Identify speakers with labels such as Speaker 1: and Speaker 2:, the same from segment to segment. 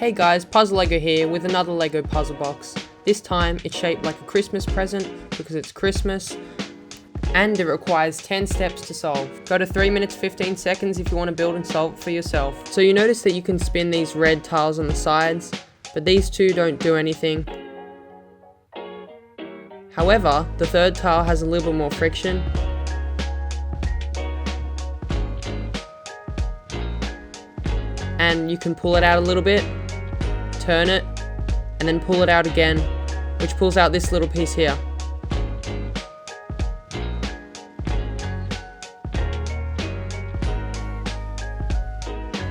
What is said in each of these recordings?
Speaker 1: Hey guys, PuzzLEGO here with another LEGO puzzle box. This time it's shaped like a Christmas present because it's Christmas and it requires 10 steps to solve. Go to 3 minutes 15 seconds if you want to build and solve it for yourself. So you notice that you can spin these red tiles on the sides, but these two don't do anything. However, the third tile has a little bit more friction. And you can pull it out a little bit, turn it, and then pull it out again, which pulls out this little piece here.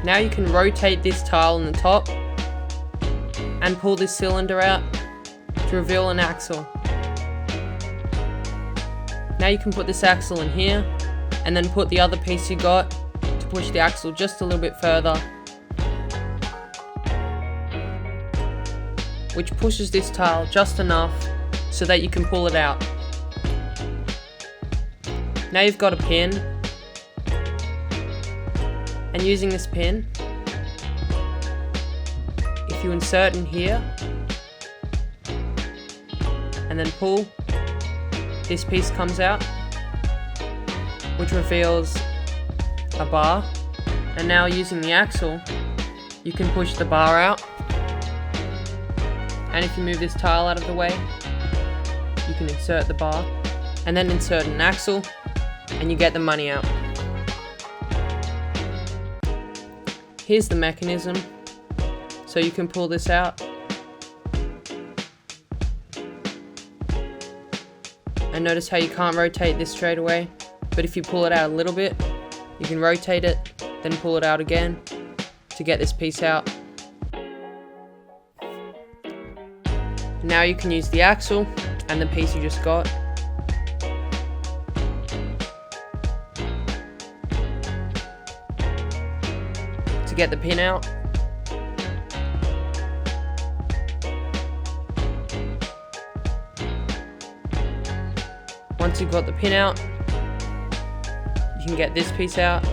Speaker 1: Now you can rotate this tile on the top and pull this cylinder out to reveal an axle. Now you can put this axle in here and then put the other piece you got to push the axle just a little bit further, which pushes this tile just enough so that you can pull it out. Now you've got a pin, and using this pin, if you insert in here and then pull, this piece comes out, which reveals a bar. And now using the axle, you can push the bar out. And if you move this tile out of the way, you can insert the bar and then insert an axle and you get the money out. Here's the mechanism, so you can pull this out and notice how you can't rotate this straight away, but if you pull it out a little bit, you can rotate it, then pull it out again to get this piece out. Now you can use the axle and the piece you just got to get the pin out. Once you've got the pin out, you can get this piece out.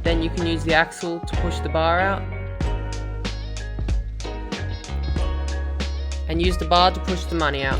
Speaker 1: Then you can use the axle to push the bar out, and use the bar to push the money out.